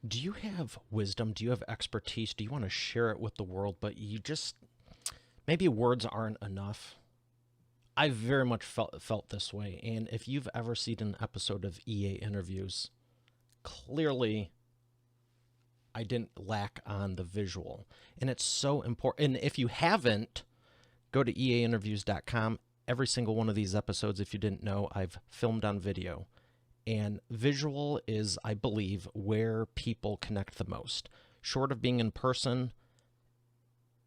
Do you have wisdom? Do you have expertise? Do you want to share it with the world, but you just maybe words aren't enough? I very much felt this way, and if you've ever seen an episode of EA interviews, clearly I didn't lack on the visual, and it's so important. And if you haven't, go to eainterviews.com. Every single one of these episodes, if you didn't know, I've filmed on video. And visual is, I believe, where people connect the most. Short of being in person,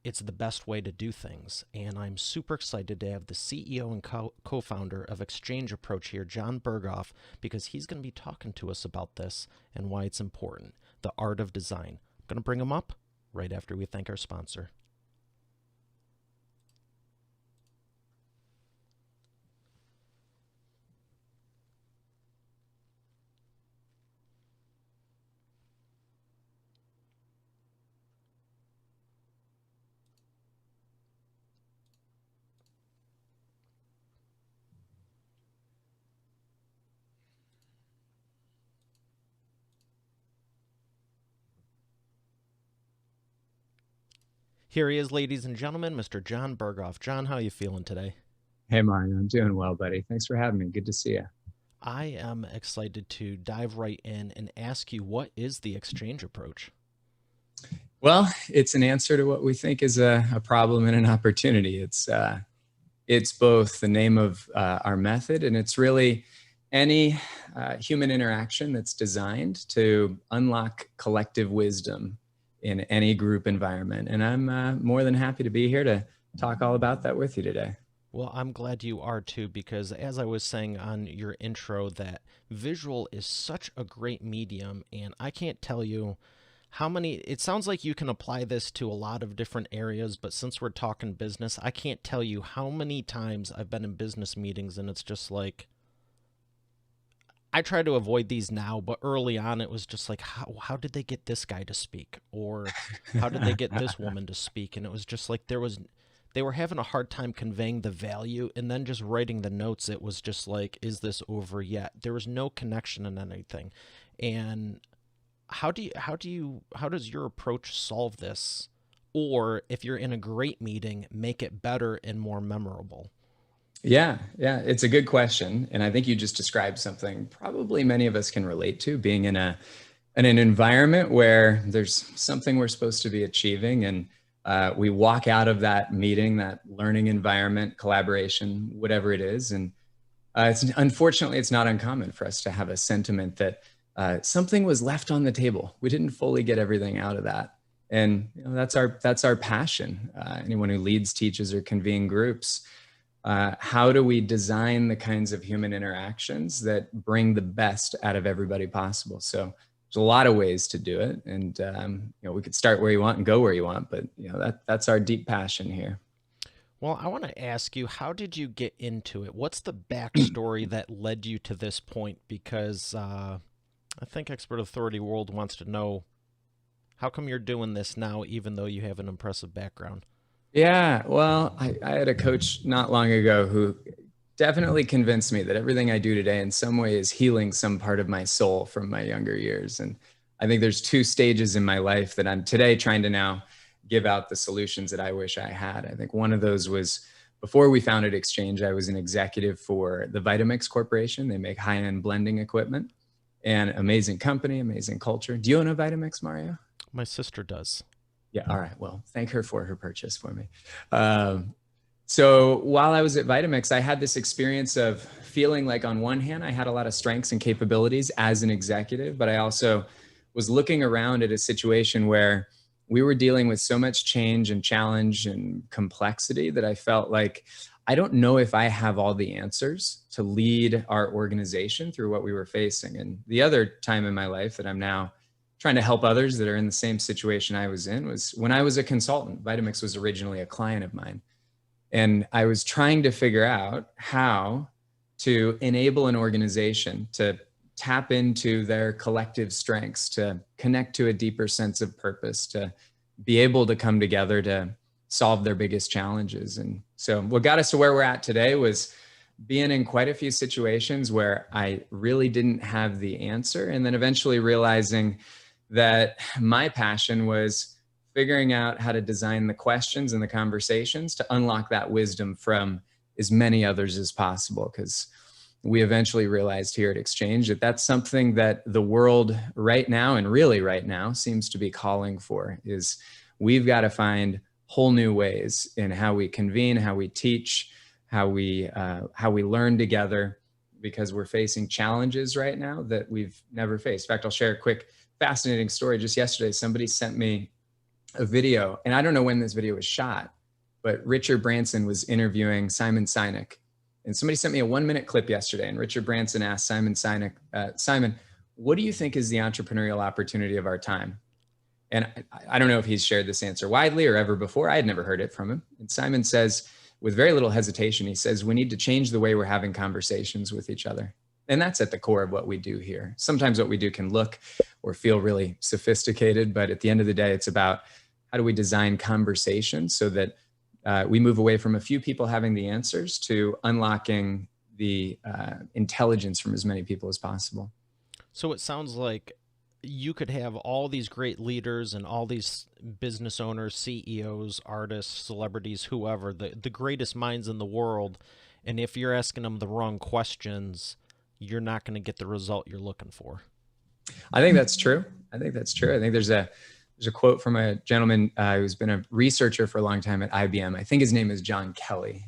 it's the best way to do things. And I'm super excited to have the CEO and co founder of Exchange Approach here, John Berghoff, because he's going to be talking to us about this and why it's important, the art of design. I'm going to bring him up right after we thank our sponsor. Here he is, ladies and gentlemen, Mr. John Berghoff. John, how are you feeling today? Hey, Mario, I'm doing well, buddy. Thanks for having me. Good to see you. I am excited to dive right in and ask you, what is the exchange approach? Well, it's an answer to what we think is a problem and an opportunity. It's both the name of our method, and it's really any human interaction that's designed to unlock collective wisdom in any group environment. And I'm more than happy to be here to talk all about that with you today. Well, I'm glad you are too, because as I was saying on your intro, that visual is such a great medium, and I can't tell you how many. It sounds like you can apply this to a lot of different areas, but since we're talking business, I can't tell you how many times I've been in business meetings and it's just like, I try to avoid these now, but early on it was just like, how did they get this guy to speak? Or how did they get this woman to speak? And it was just like they were having a hard time conveying the value, and then just writing the notes, it was just like, is this over yet? There was no connection in anything. And how does your approach solve this? Or if you're in a great meeting, make it better and more memorable? Yeah, it's a good question. And I think you just described something probably many of us can relate to, being in an environment where there's something we're supposed to be achieving. And we walk out of that meeting, that learning environment, collaboration, whatever it is. And unfortunately, it's not uncommon for us to have a sentiment that something was left on the table. We didn't fully get everything out of that. And that's our passion. Anyone who leads, teaches, or convene groups, how do we design the kinds of human interactions that bring the best out of everybody possible? So there's a lot of ways to do it, and we could start where you want and go where you want, but that's our deep passion here. Well, I want to ask you, how did you get into it? What's the backstory that led you to this point? Because I think Expert Authority World wants to know, how come you're doing this now, even though you have an impressive background? Yeah, well, I had a coach not long ago who definitely convinced me that everything I do today in some way is healing some part of my soul from my younger years. And I think there's two stages in my life that I'm today trying to now give out the solutions that I wish I had. I think one of those was before we founded Exchange, I was an executive for the Vitamix Corporation. They make high-end blending equipment, and amazing company, amazing culture. Do you own a Vitamix, Mario? My sister does. Yeah. All right. Well, thank her for her purchase for me. So while I was at Vitamix, I had this experience of feeling like, on one hand, I had a lot of strengths and capabilities as an executive, but I also was looking around at a situation where we were dealing with so much change and challenge and complexity that I felt like I don't know if I have all the answers to lead our organization through what we were facing. And the other time in my life that I'm now trying to help others that are in the same situation I was in was when I was a consultant. Vitamix was originally a client of mine. And I was trying to figure out how to enable an organization to tap into their collective strengths, to connect to a deeper sense of purpose, to be able to come together to solve their biggest challenges. And so what got us to where we're at today was being in quite a few situations where I really didn't have the answer. And then eventually realizing that my passion was figuring out how to design the questions and the conversations to unlock that wisdom from as many others as possible. Because we eventually realized here at Exchange that that's something that the world right now, and really right now, seems to be calling for, is we've got to find whole new ways in how we convene, how we teach, how we learn together, because we're facing challenges right now that we've never faced. In fact, I'll share a quick, fascinating story. Just yesterday, somebody sent me a video, and I don't know when this video was shot, but Richard Branson was interviewing Simon Sinek. And somebody sent me a 1-minute clip yesterday, and Richard Branson asked Simon Sinek, Simon, what do you think is the entrepreneurial opportunity of our time? And I don't know if he's shared this answer widely or ever before. I had never heard it from him. And Simon says, with very little hesitation, he says, we need to change the way we're having conversations with each other. And that's at the core of what we do here. Sometimes what we do can look or feel really sophisticated, but at the end of the day, it's about how do we design conversations so that we move away from a few people having the answers to unlocking the intelligence from as many people as possible. So it sounds like you could have all these great leaders and all these business owners, CEOs, artists, celebrities, whoever, the greatest minds in the world. And if you're asking them the wrong questions, you're not going to get the result you're looking for. I think that's true. I think there's a quote from a gentleman who's been a researcher for a long time at IBM. I think his name is John Kelly.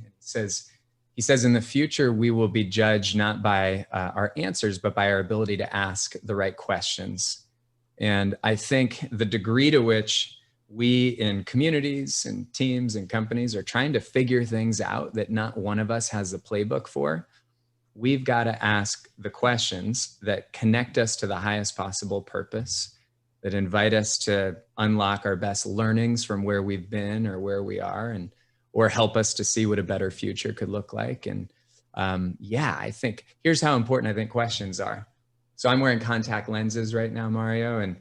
He says, in the future, we will be judged not by our answers, but by our ability to ask the right questions. And I think the degree to which we in communities and teams and companies are trying to figure things out that not one of us has the playbook for, we've got to ask the questions that connect us to the highest possible purpose, that invite us to unlock our best learnings from where we've been or where we are, and or help us to see what a better future could look like. And I think here's how important I think questions are. So I'm wearing contact lenses right now, Mario. And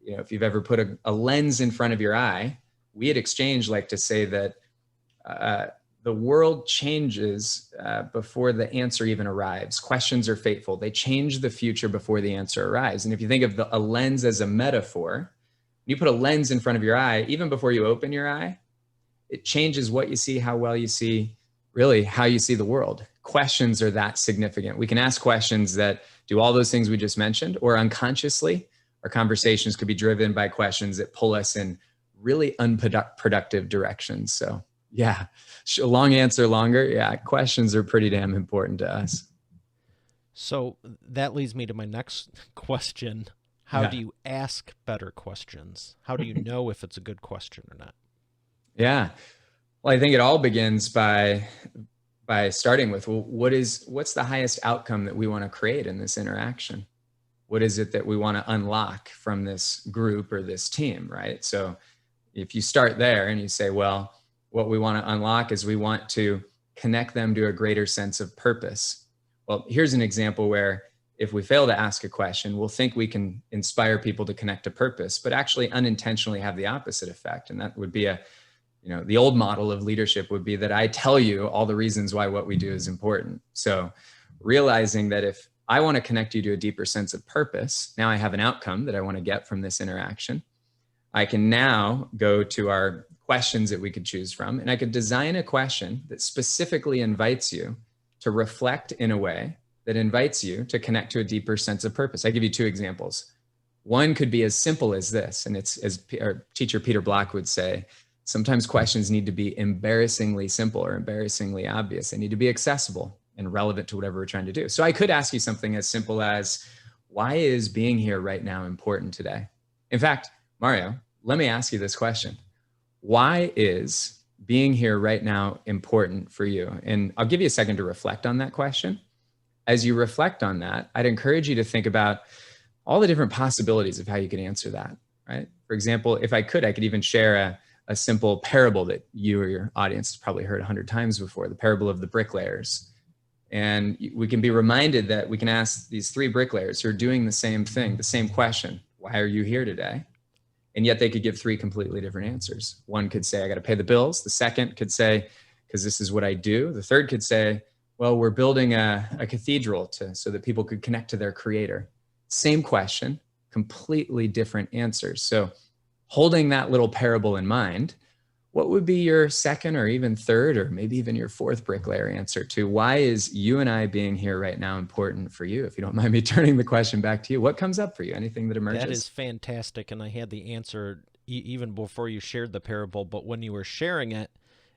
if you've ever put a lens in front of your eye, we at Exchange like to say that the world changes before the answer even arrives. Questions are fateful. They change the future before the answer arrives. And if you think of a lens as a metaphor, you put a lens in front of your eye, even before you open your eye, it changes what you see, how well you see, really how you see the world. Questions are that significant. We can ask questions that do all those things we just mentioned, or unconsciously, our conversations could be driven by questions that pull us in really unproductive directions. So yeah, long answer, longer. Yeah, questions are pretty damn important to us. So that leads me to my next question. How do you ask better questions? How do you know if it's a good question or not? Yeah. Well, I think it all begins by starting with, well, what's the highest outcome that we want to create in this interaction? What is it that we want to unlock from this group or this team, right? So if you start there and you say, well, what we want to unlock is we want to connect them to a greater sense of purpose. Well, here's an example where if we fail to ask a question, we'll think we can inspire people to connect to purpose, but actually unintentionally have the opposite effect. And that would be the old model of leadership would be that I tell you all the reasons why what we do is important. So realizing that if I want to connect you to a deeper sense of purpose, now I have an outcome that I want to get from this interaction. I can now go to our questions that we could choose from, and I could design a question that specifically invites you to reflect in a way that invites you to connect to a deeper sense of purpose. I give you two examples. One could be as simple as this, and it's, as our teacher Peter Block would say, sometimes questions need to be embarrassingly simple or embarrassingly obvious. They need to be accessible and relevant to whatever we're trying to do. So I could ask you something as simple as, why is being here right now important today? In fact, Mario, let me ask you this question. Why is being here right now important for you? And I'll give you a second to reflect on that question. As you reflect on that, I'd encourage you to think about all the different possibilities of how you could answer that, right? For example, if I could even share a simple parable that you or your audience has probably heard 100 times before, the parable of the bricklayers. And we can be reminded that we can ask these three bricklayers who are doing the same thing, the same question, why are you here today? And yet they could give three completely different answers. One could say, I got to pay the bills. The second could say, because this is what I do. The third could say, well, we're building a cathedral so that people could connect to their creator. Same question, completely different answers. So holding that little parable in mind, what would be your second or even third or maybe even your fourth bricklayer answer to why is you and I being here right now important for you? If you don't mind me turning the question back to you, what comes up for you? Anything that emerges? That is fantastic. And I had the answer even before you shared the parable, but when you were sharing it,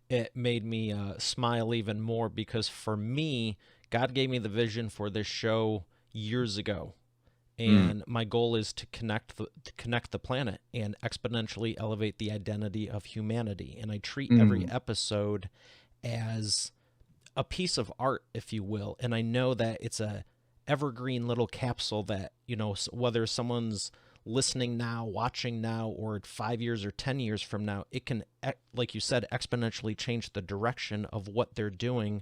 it made me smile even more because for me, God gave me the vision for this show years ago. And my goal is to connect the planet and exponentially elevate the identity of humanity. And I treat every episode as a piece of art, if you will. And I know that it's a evergreen little capsule that, you know, whether someone's listening now, watching now, or 5 years or 10 years from now, it can, like you said, exponentially change the direction of what they're doing.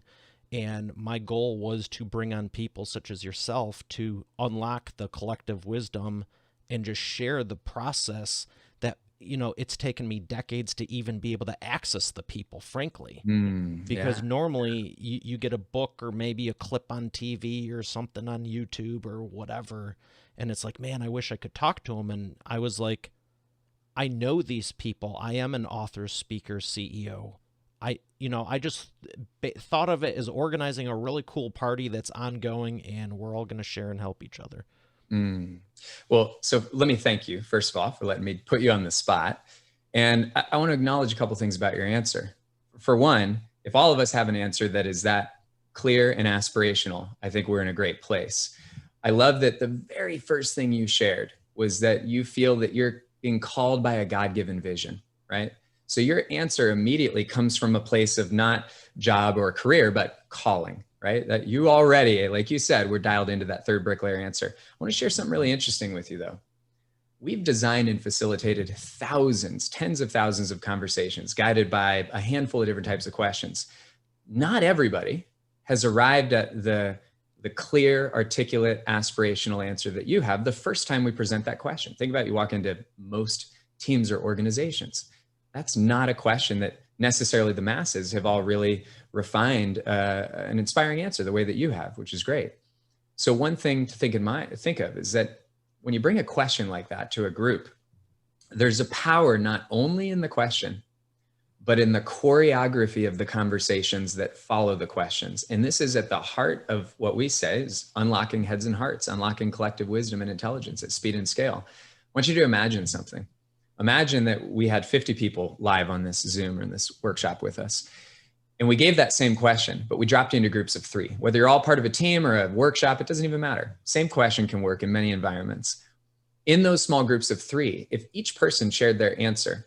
And my goal was to bring on people such as yourself to unlock the collective wisdom and just share the process that, you know, it's taken me decades to even be able to access the people, frankly. Because normally you get a book or maybe a clip on TV or something on YouTube or whatever. And it's like, man, I wish I could talk to them. And I was like, I know these people. I am an author, speaker, CEO. I just thought of it as organizing a really cool party that's ongoing and we're all going to share and help each other. Well, so let me thank you, first of all, for letting me put you on the spot. And I want to acknowledge a couple things about your answer. For one, if all of us have an answer that is that clear and aspirational, I think we're in a great place. I love that the very first thing you shared was that you feel that you're being called by a God-given vision, right? So your answer immediately comes from a place of not job or career, but calling, right? That you already, like you said, we're dialed into that third bricklayer answer. I want to share something really interesting with you though. We've designed and facilitated thousands, tens of thousands of conversations guided by a handful of different types of questions. Not everybody has arrived at the clear, articulate, aspirational answer that you have the first time we present that question. Think about it, you walk into most teams or organizations. That's not a question that necessarily the masses have all really refined an inspiring answer the way that you have, which is great. So one thing to think of is that when you bring a question like that to a group, there's a power not only in the question, but in the choreography of the conversations that follow the questions. And this is at the heart of what we say is unlocking heads and hearts, unlocking collective wisdom and intelligence at speed and scale. I want you to imagine something. Imagine that we had 50 people live on this Zoom or in this workshop with us. And we gave that same question, but we dropped into groups of 3. Whether you're all part of a team or a workshop, it doesn't even matter. Same question can work in many environments. In those small groups of 3, if each person shared their answer,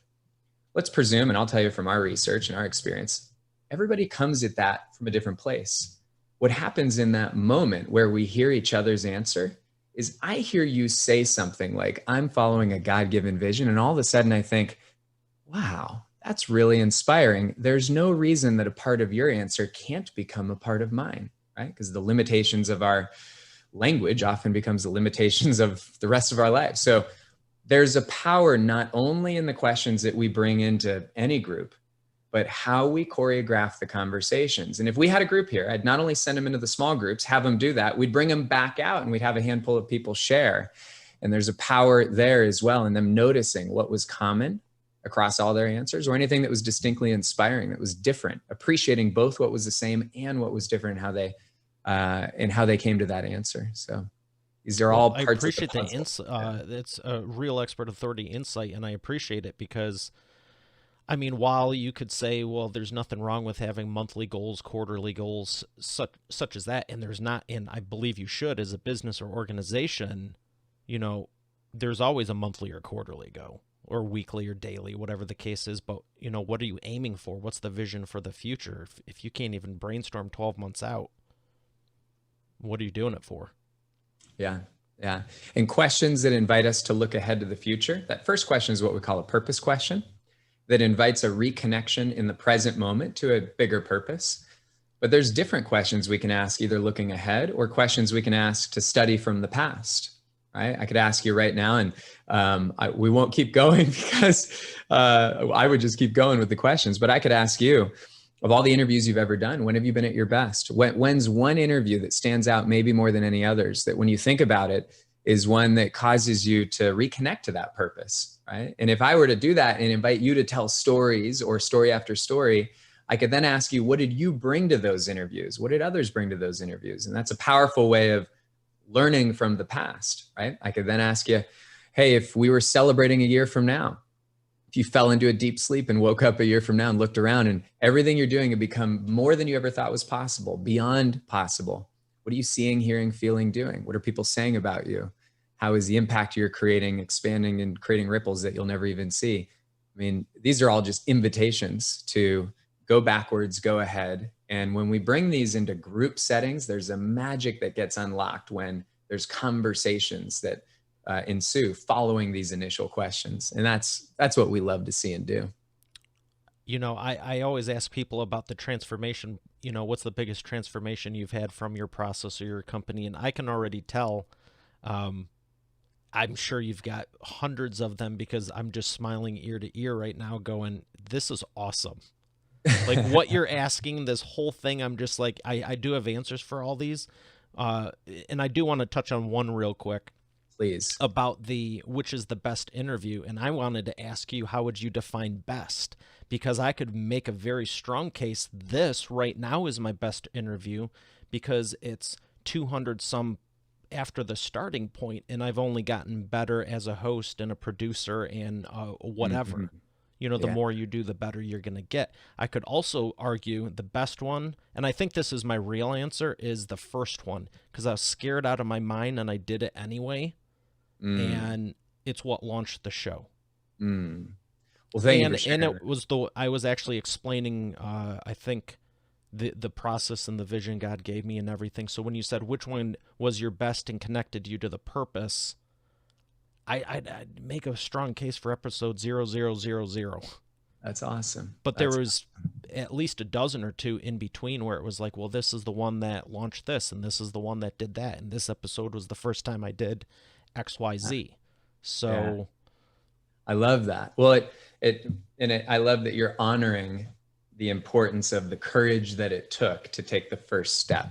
let's presume, and I'll tell you from our research and our experience, everybody comes at that from a different place. What happens in that moment where we hear each other's answer is I hear you say something like, I'm following a God-given vision. And all of a sudden I think, wow, that's really inspiring. There's no reason that a part of your answer can't become a part of mine, right? Because the limitations of our language often becomes the limitations of the rest of our lives. So there's a power not only in the questions that we bring into any group, but how we choreograph the conversations. And if we had a group here, I'd not only send them into the small groups, have them do that, we'd bring them back out and we'd have a handful of people share. And there's a power there as well in them noticing what was common across all their answers or anything that was distinctly inspiring, that was different, appreciating both what was the same and what was different and how they came to that answer. So these are all parts I appreciate of the puzzle. That's a real expert authority insight, and I appreciate it because I mean, while you could say, well, there's nothing wrong with having monthly goals, quarterly goals, such as that, and there's not, and I believe you should as a business or organization, you know, there's always a monthly or quarterly goal or weekly or daily, whatever the case is. But, you know, what are you aiming for? What's the vision for the future? If you can't even brainstorm 12 months out, what are you doing it for? Yeah. Yeah. And questions that invite us to look ahead to the future. That first question is what we call a purpose question, that invites a reconnection in the present moment to a bigger purpose. But there's different questions we can ask, either looking ahead or questions we can ask to study from the past, right? I could ask you right now, and we won't keep going because I would just keep going with the questions, but I could ask you, of all the interviews you've ever done, when have you been at your best? When's one interview that stands out maybe more than any others, that when you think about it, is one that causes you to reconnect to that purpose, right? And if I were to do that and invite you to tell stories or story after story, I could then ask you, what did you bring to those interviews? What did others bring to those interviews? And that's a powerful way of learning from the past, right? I could then ask you, hey, if we were celebrating a year from now, if you fell into a deep sleep and woke up a year from now and looked around and everything you're doing had become more than you ever thought was possible, beyond possible, what are you seeing, hearing, feeling, doing? What are people saying about you? How is the impact you're creating, expanding and creating ripples that you'll never even see? I mean, these are all just invitations to go backwards, go ahead. And when we bring these into group settings, there's a magic that gets unlocked when there's conversations that ensue following these initial questions. And that's what we love to see and do. You know, I always ask people about the transformation, you know, what's the biggest transformation you've had from your process or your company? And I can already tell, I'm sure you've got hundreds of them because I'm just smiling ear to ear right now going, this is awesome. Like what you're asking, this whole thing, I'm just like, I do have answers for all these. And I do want to touch on one real quick. Please. About which is the best interview. And I wanted to ask you, how would you define best? Because I could make a very strong case. This right now is my best interview because it's 200 some after the starting point, and I've only gotten better as a host and a producer and whatever. Mm-hmm. You know, the more you do, the better you're going to get. I could also argue the best one, and I think this is my real answer, is the first one, because I was scared out of my mind and I did it anyway. And it's what launched the show. Well, thank you for sharing. And it was I was actually explaining, I think, the process and the vision God gave me and everything. So when you said which one was your best and connected you to the purpose, I'd make a strong case for episode 0000. That's awesome. But there was at least a dozen or two in between where it was like, well, this is the one that launched this, and this is the one that did that, and this episode was the first time I did XYZ. So I love that. Well, I love that you're honoring the importance of the courage that it took to take the first step.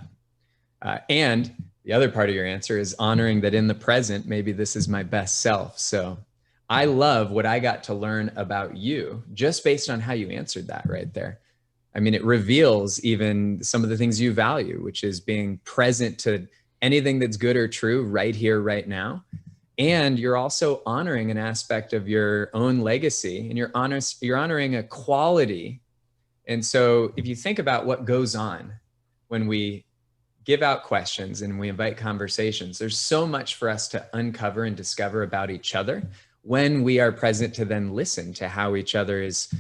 And the other part of your answer is honoring that in the present, maybe this is my best self. So I love what I got to learn about you just based on how you answered that right there. I mean, it reveals even some of the things you value, which is being present to anything that's good or true right here, right now. And you're also honoring an aspect of your own legacy, and you're honoring a quality. And so if you think about what goes on when we give out questions and we invite conversations, there's so much for us to uncover and discover about each other when we are present to then listen to how each other is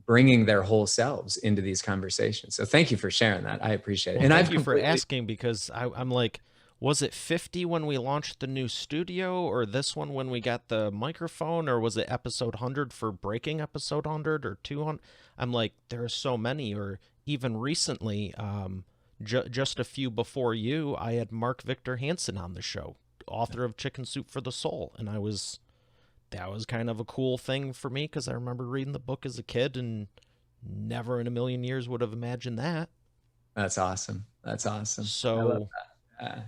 bringing their whole selves into these conversations. So thank you for sharing that. I appreciate it. Well, and thank you for asking, because I'm like, was it 50 when we launched the new studio, or this one when we got the microphone, or was it episode 100 for breaking episode 100 or 200? I'm like, there are so many. Or even recently, just a few before you, I had Mark Victor Hansen on the show, author of Chicken Soup for the Soul. And that was kind of a cool thing for me, because I remember reading the book as a kid and never in a million years would have imagined that. That's awesome. That's awesome. So, I love that.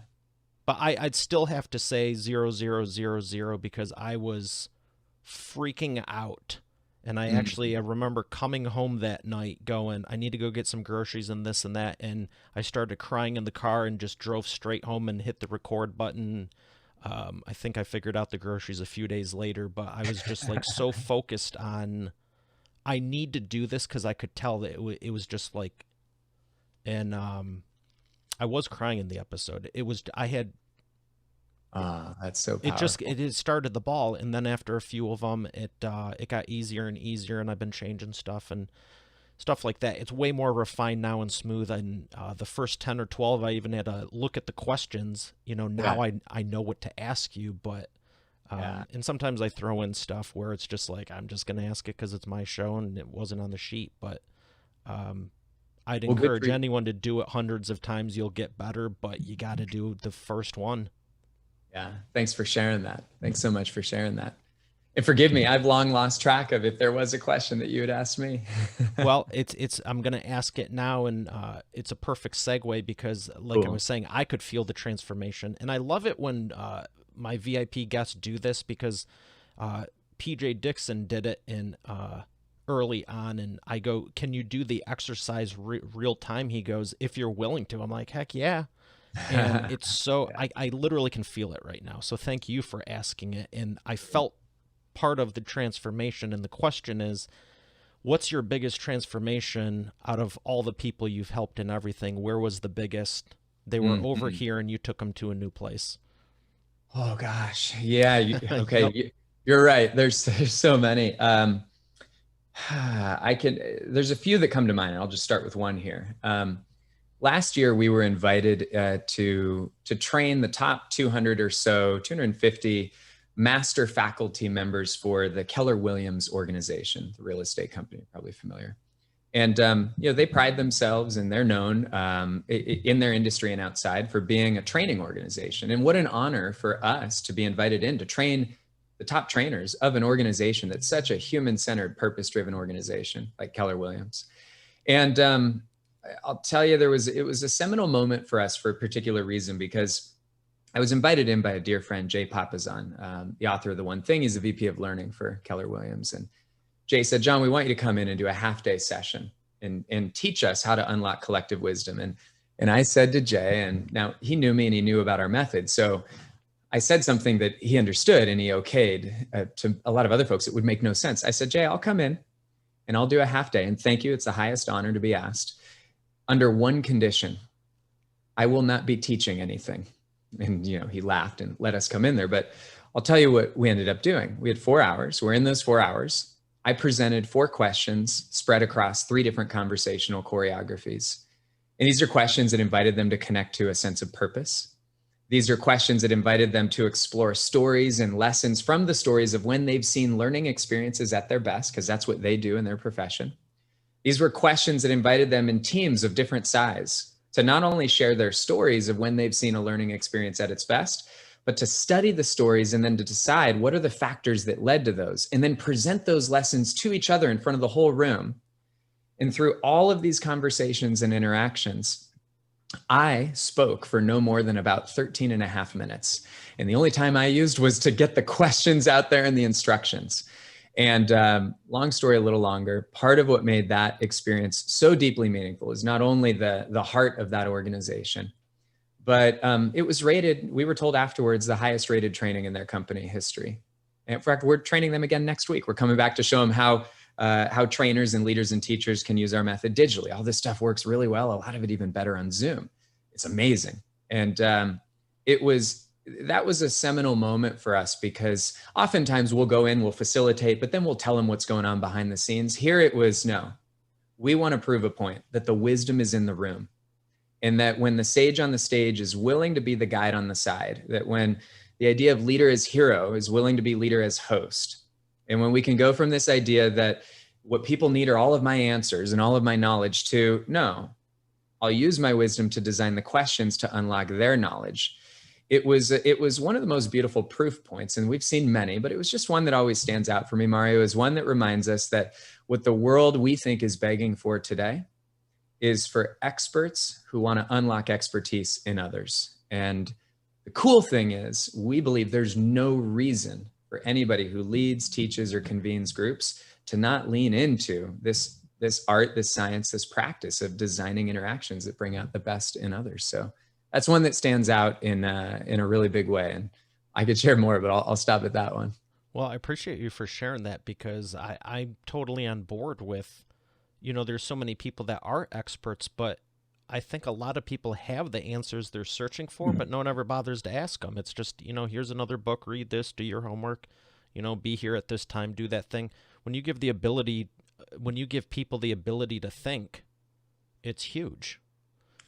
But I'd still have to say 0000 because I was freaking out. And I remember coming home that night going, I need to go get some groceries and this and that. And I started crying in the car and just drove straight home and hit the record button. I think I figured out the groceries a few days later, but I was just like so focused on, I need to do this, because I could tell that it was just like, and I was crying in the episode. That's so powerful. It started the ball, and then after a few of them, it got easier and easier, and I've been changing stuff and stuff like that. It's way more refined now and smooth. And the first 10 or 12, I even had to look at the questions. You know, now I know what to ask you, but and sometimes I throw in stuff where it's just like, I'm just going to ask it because it's my show and it wasn't on the sheet, but I'd encourage anyone to do it hundreds of times. You'll get better, but you got to do the first one. Yeah. Thanks for sharing that. Thanks so much for sharing that. And forgive me, I've long lost track of if there was a question that you had asked me. Well, I'm going to ask it now, and it's a perfect segue because, like I was saying, I could feel the transformation. And I love it when my VIP guests do this because PJ Dixon did it in early on, and I go, "Can you do the exercise real time?" He goes, "If you're willing to." I'm like, "Heck yeah." And it's so, Yeah. I literally can feel it right now. So thank you for asking it. And I felt part of the transformation. And the question is, what's your biggest transformation out of all the people you've helped and everything? Where was the biggest? They were over here and you took them to a new place. Oh gosh. Yeah. Okay. Yep. You're right. There's so many. There's a few that come to mind. I'll just start with one here. Last year, we were invited to train the top 200 or so, 250 master faculty members for the Keller Williams organization, the real estate company, probably familiar. And they pride themselves, and they're known in their industry and outside for being a training organization. And what an honor for us to be invited in to train the top trainers of an organization that's such a human-centered, purpose-driven organization like Keller Williams. And I'll tell you, it was a seminal moment for us for a particular reason, because I was invited in by a dear friend, Jay Papasan, the author of The One Thing. He's the VP of Learning for Keller Williams. And Jay said, "John, we want you to come in and do a half-day session and teach us how to unlock collective wisdom." And I said to Jay, and now he knew me and he knew about our method. So I said something that he understood and he okayed. To a lot of other folks, it would make no sense. I said, "Jay, I'll come in and I'll do a half day. And thank you. It's the highest honor to be asked. Under one condition, I will not be teaching anything." And, he laughed and let us come in there. But I'll tell you what we ended up doing. We had 4 hours. We're in those 4 hours. I presented 4 questions spread across 3 different conversational choreographies. And these are questions that invited them to connect to a sense of purpose. These are questions that invited them to explore stories and lessons from the stories of when they've seen learning experiences at their best, because that's what they do in their profession. These were questions that invited them in teams of different size to not only share their stories of when they've seen a learning experience at its best, but to study the stories and then to decide what are the factors that led to those, and then present those lessons to each other in front of the whole room. And through all of these conversations and interactions, I spoke for no more than about 13 and a half minutes. And the only time I used was to get the questions out there and the instructions. And long story, a little longer, part of what made that experience so deeply meaningful is not only the heart of that organization, but it was rated, we were told afterwards, the highest rated training in their company history. And in fact, we're training them again next week. We're coming back to show them how trainers and leaders and teachers can use our method digitally. All this stuff works really well. A lot of it even better on Zoom. It's amazing. And that was a seminal moment for us, because oftentimes we'll go in, we'll facilitate, but then we'll tell them what's going on behind the scenes. Here it was, no, we want to prove a point that the wisdom is in the room. And that when the sage on the stage is willing to be the guide on the side, that when the idea of leader as hero is willing to be leader as host. And when we can go from this idea that what people need are all of my answers and all of my knowledge to, no, I'll use my wisdom to design the questions to unlock their knowledge. It was one of the most beautiful proof points, and we've seen many, but it was just one that always stands out for me, Mario, is one that reminds us that what the world we think is begging for today is for experts who want to unlock expertise in others. And the cool thing is, we believe there's no reason for anybody who leads, teaches, or convenes groups to not lean into this art, this science, this practice of designing interactions that bring out the best in others. So that's one that stands out in a really big way. And I could share more, but I'll stop at that one. Well, I appreciate you for sharing that, because I'm totally on board with, there's so many people that are experts, but I think a lot of people have the answers they're searching for, but no one ever bothers to ask them. It's just, here's another book, read this, do your homework, be here at this time, do that thing. When you give people the ability to think, it's huge.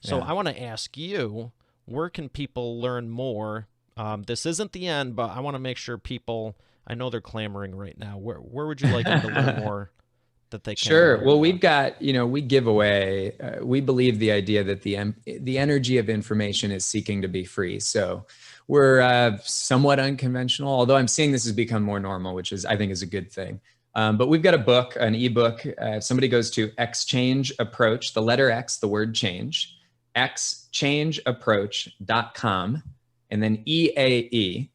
So I want to ask you, where can people learn more? This isn't the end, but I want to make sure people, I know they're clamoring right now. Where would you like them to learn more that they can? Sure. Well, we've got, we give away, we believe the idea that the energy of information is seeking to be free. So we're somewhat unconventional, although I'm seeing this has become more normal, which I think is a good thing. But we've got a book, an ebook. If somebody goes to Exchange Approach, the letter X, the word change, exchangeapproach.com, and then EAE,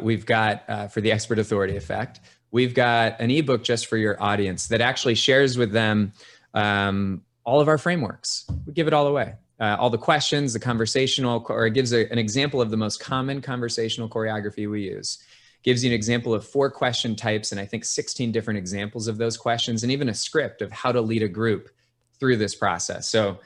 We've got, for the expert authority effect, we've got an ebook just for your audience that actually shares with them all of our frameworks. We give it all away. All the questions, the conversational, or it gives an example of the most common conversational choreography we use. Gives you an example of 4 question types and I think 16 different examples of those questions, and even a script of how to lead a group through this process. So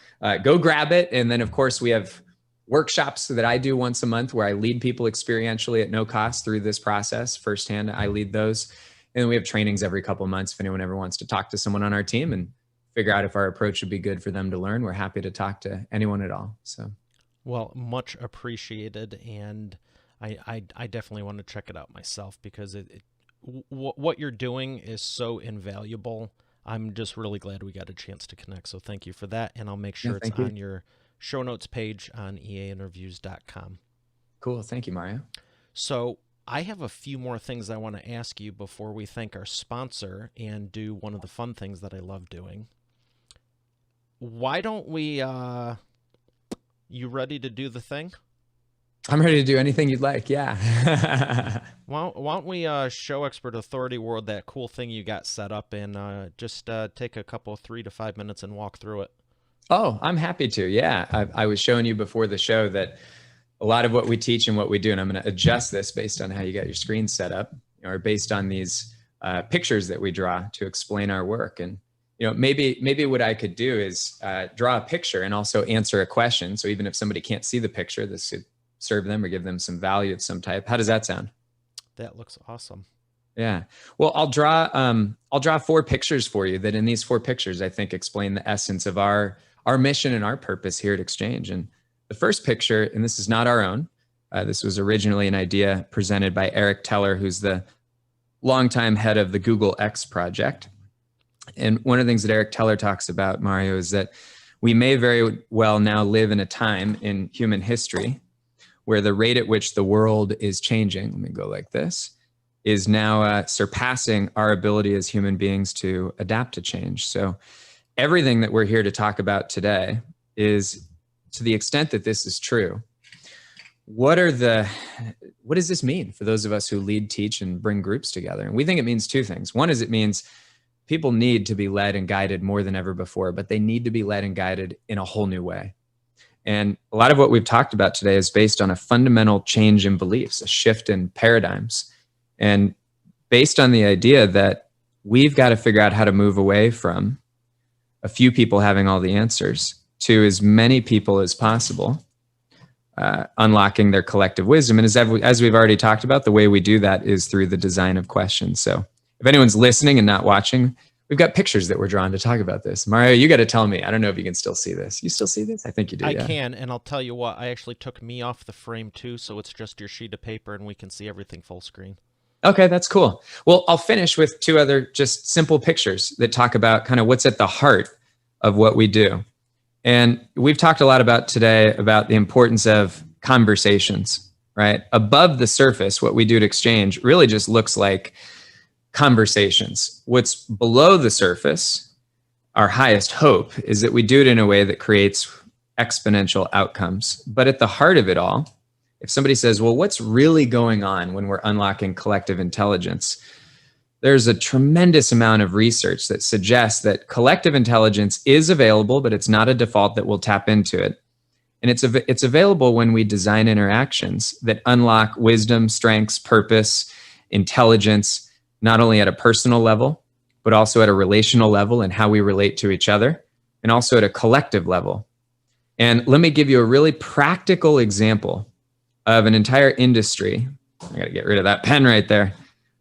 go grab it. And then of course we have workshops that I do once a month where I lead people experientially at no cost through this process. Firsthand, I lead those. And we have trainings every couple of months. If anyone ever wants to talk to someone on our team and figure out if our approach would be good for them to learn, we're happy to talk to anyone at all. So, well, much appreciated. And I definitely want to check it out myself, because what you're doing is so invaluable. I'm just really glad we got a chance to connect. So thank you for that. And I'll make sure it's on your show notes page on eainterviews.com. Cool. Thank you, Mario. So I have a few more things I want to ask you before we thank our sponsor and do one of the fun things that I love doing. Why don't we, you ready to do the thing? I'm ready to do anything you'd like. Yeah. Why don't we show Expert Authority World that cool thing you got set up, and just take a couple 3 to 5 minutes and walk through it. Oh, I'm happy to. Yeah. I was showing you before the show that a lot of what we teach and what we do, and I'm going to adjust this based on how you got your screen set up, or based on these pictures that we draw to explain our work. And maybe what I could do is draw a picture and also answer a question. So even if somebody can't see the picture, this could serve them or give them some value of some type. How does that sound? That looks awesome. Yeah. Well, I'll draw 4 pictures for you that in these 4 pictures, I think explain the essence of our mission and our purpose here at Exchange. And the first picture, and this is not our own, this was originally an idea presented by Eric Teller, who's the longtime head of the Google X project. And one of the things that Eric Teller talks about, Mario, is that we may very well now live in a time in human history where the rate at which the world is changing, let me go like this, is now surpassing our ability as human beings to adapt to change. So everything that we're here to talk about today is, to the extent that this is true, what does this mean for those of us who lead, teach, and bring groups together? And we think it means 2 things. One is it means people need to be led and guided more than ever before, but they need to be led and guided in a whole new way. And a lot of what we've talked about today is based on a fundamental change in beliefs, a shift in paradigms, and based on the idea that we've got to figure out how to move away from a few people having all the answers to as many people as possible, unlocking their collective wisdom. And as we've already talked about, the way we do that is through the design of questions. So if anyone's listening and not watching, we've got pictures that we're drawing to talk about this. Mario, you got to tell me. I don't know if you can still see this. You still see this? I think you do. I can, and I'll tell you what, I actually took me off the frame too, so it's just your sheet of paper and we can see everything full screen. Okay, that's cool. Well, I'll finish with 2 other just simple pictures that talk about kind of what's at the heart of what we do. And we've talked a lot about today about the importance of conversations, right? Above the surface, what we do at Exchange really just looks like conversations. What's below the surface, our highest hope, is that we do it in a way that creates exponential outcomes. But at the heart of it all, if somebody says, well, what's really going on when we're unlocking collective intelligence? There's a tremendous amount of research that suggests that collective intelligence is available, but it's not a default that we'll tap into it. And it's available when we design interactions that unlock wisdom, strengths, purpose, intelligence, not only at a personal level, but also at a relational level and how we relate to each other, and also at a collective level. And let me give you a really practical example of an entire industry. I got to get rid of that pen right there.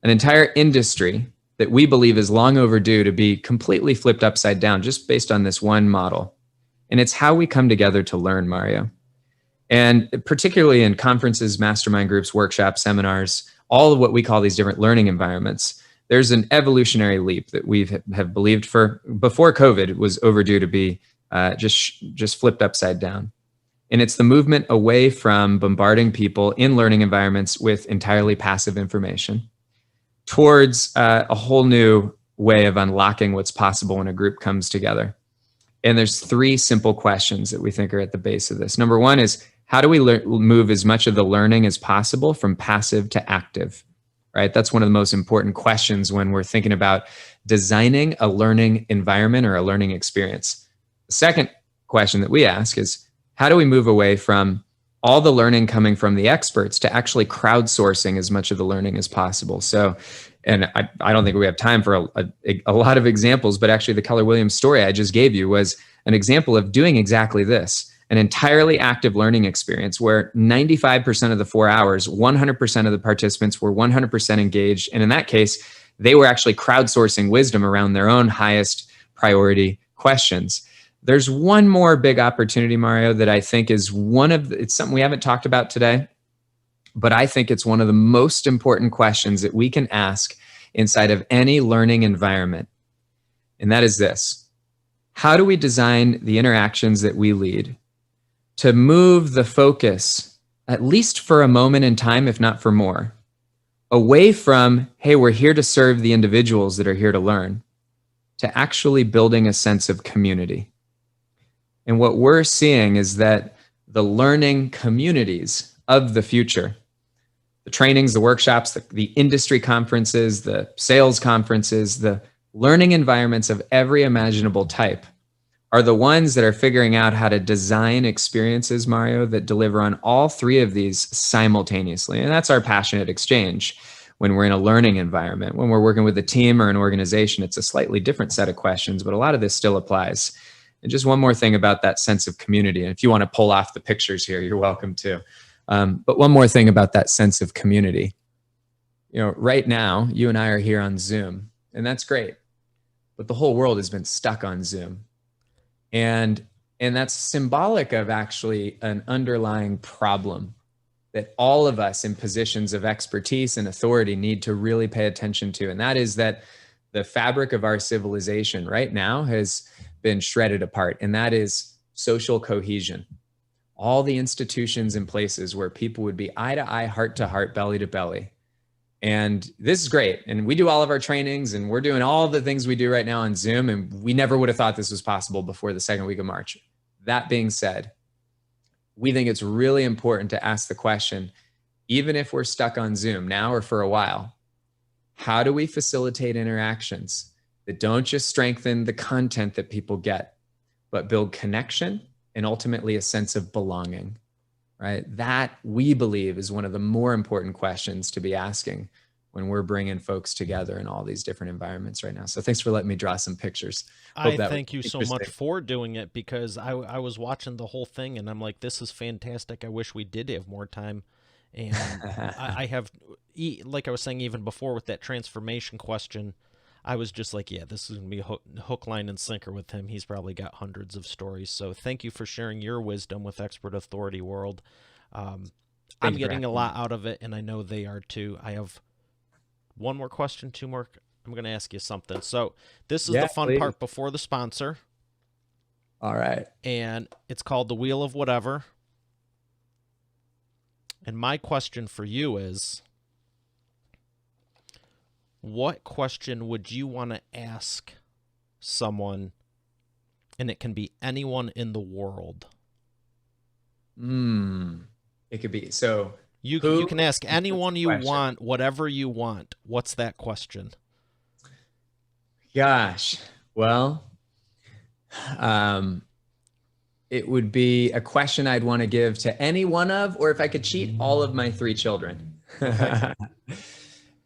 An entire industry that we believe is long overdue to be completely flipped upside down just based on this one model. And it's how we come together to learn, Mario. And particularly in conferences, mastermind groups, workshops, seminars, all of what we call these different learning environments, there's an evolutionary leap that we have believed for before COVID was overdue to be just flipped upside down. And it's the movement away from bombarding people in learning environments with entirely passive information towards a whole new way of unlocking what's possible when a group comes together. And there's 3 simple questions that we think are at the base of this. Number 1 is, how do we move as much of the learning as possible from passive to active, right? That's one of the most important questions when we're thinking about designing a learning environment or a learning experience. The second question that we ask is, how do we move away from all the learning coming from the experts to actually crowdsourcing as much of the learning as possible? So, and I don't think we have time for a lot of examples, but actually the Keller Williams story I just gave you was an example of doing exactly this, an entirely active learning experience where 95% of the 4 hours, 100% of the participants were 100% engaged. And in that case, they were actually crowdsourcing wisdom around their own highest priority questions. There's one more big opportunity, Mario, that I think is it's something we haven't talked about today, but I think it's one of the most important questions that we can ask inside of any learning environment. And that is this: how do we design the interactions that we lead to move the focus, at least for a moment in time, if not for more, away from, hey, we're here to serve the individuals that are here to learn, to actually building a sense of community? And what we're seeing is that the learning communities of the future, the trainings, the workshops, the industry conferences, the sales conferences, the learning environments of every imaginable type are the ones that are figuring out how to design experiences, Mario, that deliver on all three of these simultaneously. And that's our passionate exchange. When we're in a learning environment, when we're working with a team or an organization, it's a slightly different set of questions, but a lot of this still applies. And just one more thing about that sense of community. And if you want to pull off the pictures here, you're welcome to. But one more thing about that sense of community. You know, right now, you and I are here on Zoom, and that's great. But the whole world has been stuck on Zoom. And that's symbolic of actually an underlying problem that all of us in positions of expertise and authority need to really pay attention to. And that is that the fabric of our civilization right now has been shredded apart. And that is social cohesion. All the institutions and places where people would be eye to eye, heart to heart, belly to belly. And this is great. And we do all of our trainings and we're doing all the things we do right now on Zoom. And we never would have thought this was possible before the second week of March. That being said, we think it's really important to ask the question, even if we're stuck on Zoom now or for a while, how do we facilitate interactions that don't just strengthen the content that people get, but build connection and ultimately a sense of belonging, right? That we believe is one of the more important questions to be asking when we're bringing folks together in all these different environments right now. So thanks for letting me draw some pictures. I thank you so much for doing it, because I was watching the whole thing and I'm like, this is fantastic. I wish we did have more time. And I have, like I was saying even before with that transformation question, I was just like, yeah, this is going to be hook, line, and sinker with him. He's probably got hundreds of stories. So thank you for sharing your wisdom with Expert Authority World. I'm getting a lot out of it, and I know they are too. I have one more question, two more. I'm going to ask you something. So this is the fun part before the sponsor. All right. And it's called the Wheel of Whatever. And my question for you is, what question would you want to ask someone, and it can be anyone in the world? It could be. So you can ask anyone you want, whatever you want. What's that question? Gosh, well, it would be a question I'd want to give to any one of, or if I could cheat, all of my 3 children. Okay.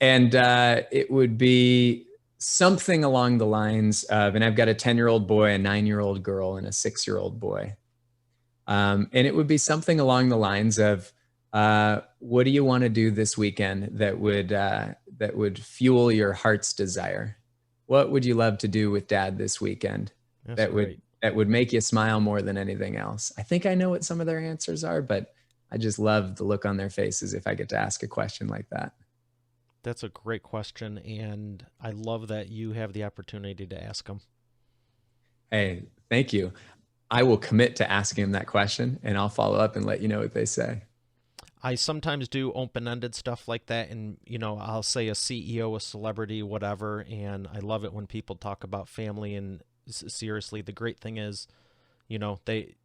And it would be something along the lines of, and I've got a 10-year-old boy, a 9-year-old girl, and a 6-year-old boy. And it would be something along the lines of, what do you want to do this weekend that would fuel your heart's desire? What would you love to do with Dad this weekend? That would make you smile more than anything else? I think I know what some of their answers are, but I just love the look on their faces if I get to ask a question like that. That's a great question, and I love that you have the opportunity to ask them. Hey, thank you. I will commit to asking them that question, and I'll follow up and let you know what they say. I sometimes do open-ended stuff like that, and, I'll say a CEO, a celebrity, whatever, and I love it when people talk about family, and seriously, the great thing is, they,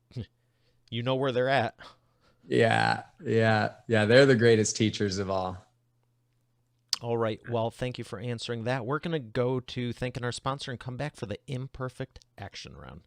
where they're at. Yeah, yeah, yeah. They're the greatest teachers of all. All right. Well, thank you for answering that. We're going to go to thanking our sponsor and come back for the imperfect action round.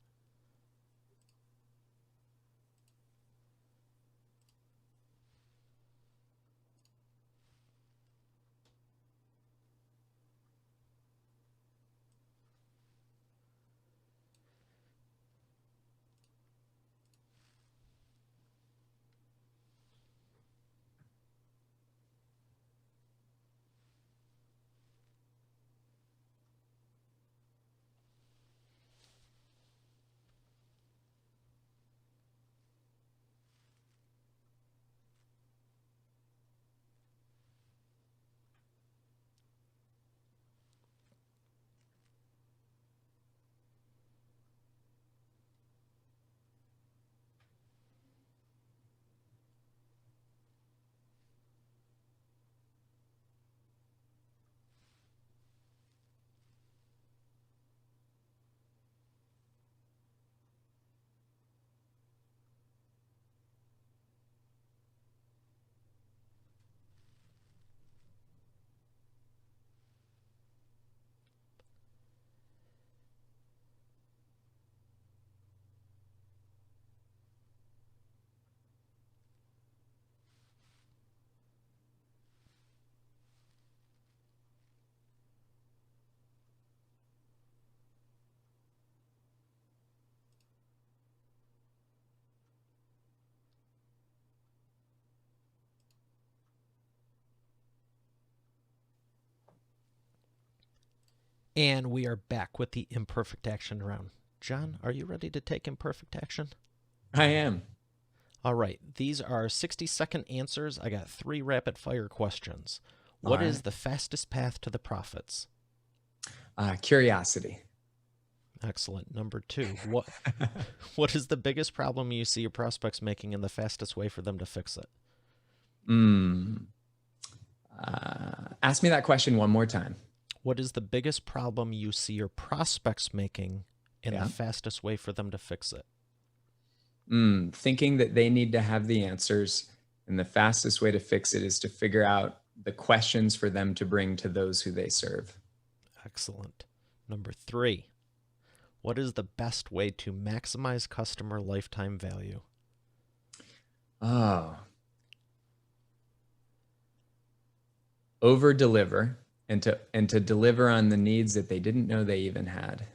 And we are back with the imperfect action round. John, are you ready to take imperfect action? I am. All right. These are 60-second answers. I got 3 rapid fire questions. All What is right. the fastest path to the profits? Curiosity. Excellent. Number 2, what is the biggest problem you see your prospects making and the fastest way for them to fix it? Mm. Ask me that question one more time. What is the biggest problem you see your prospects making and Yeah. the fastest way for them to fix it? Thinking that they need to have the answers, and the fastest way to fix it is to figure out the questions for them to bring to those who they serve. Excellent. Number 3, what is the best way to maximize customer lifetime value? Oh, over deliver and to deliver on the needs that they didn't know they even had.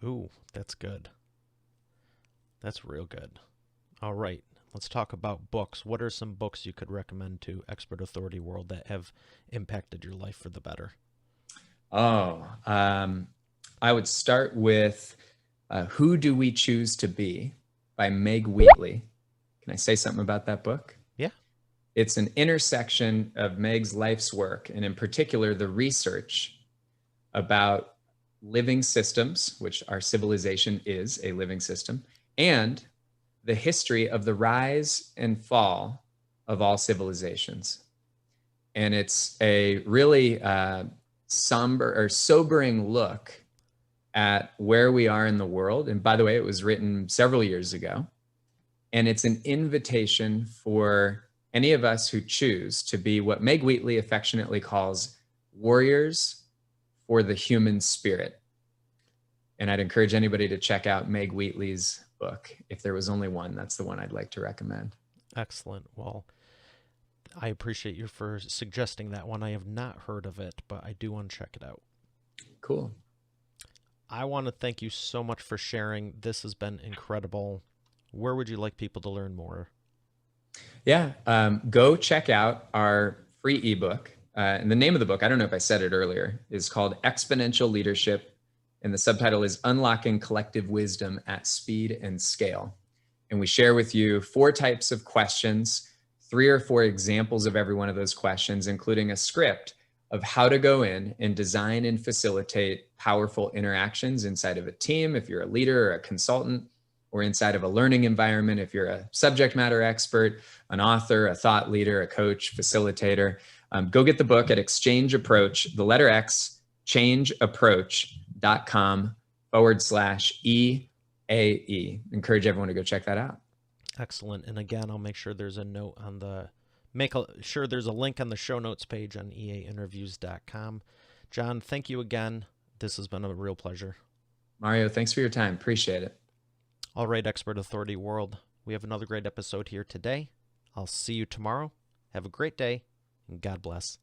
Ooh, that's good. That's real good. All right, let's talk about books. What are some books you could recommend to Expert Authority World that have impacted your life for the better? Oh, I would start with Who Do We Choose to Be by Meg Wheatley. Can I say something about that book? Yeah. It's an intersection of Meg's life's work, and in particular, the research about living systems, which our civilization is a living system, and the history of the rise and fall of all civilizations. And it's a really somber or sobering look at where we are in the world. And by the way, it was written several years ago. And it's an invitation for any of us who choose to be what Meg Wheatley affectionately calls warriors for the human spirit. And I'd encourage anybody to check out Meg Wheatley's book. If there was only one, that's the one I'd like to recommend. Excellent. Well, I appreciate you for suggesting that one. I have not heard of it, but I do want to check it out. Cool. I want to thank you so much for sharing. This has been incredible. Where would you like people to learn more? Yeah, go check out our free ebook. And the name of the book, I don't know if I said it earlier, is called Exponential Leadership. And the subtitle is Unlocking Collective Wisdom at Speed and Scale. And we share with you 4 types of questions, 3 or 4 examples of every one of those questions, including a script of how to go in and design and facilitate powerful interactions inside of a team, if you're a leader or a consultant, or inside of a learning environment, if you're a subject matter expert, an author, a thought leader, a coach, facilitator. Go get the book at Exchange Approach, the letter X, changeapproach.com/EAE. Encourage everyone to go check that out. Excellent. And again, I'll make sure there's a note on the sure there's a link on the show notes page on eainterviews.com. John, thank you again. This has been a real pleasure. Mario, thanks for your time. Appreciate it. All right, Expert Authority World. We have another great episode here today. I'll see you tomorrow. Have a great day, and God bless.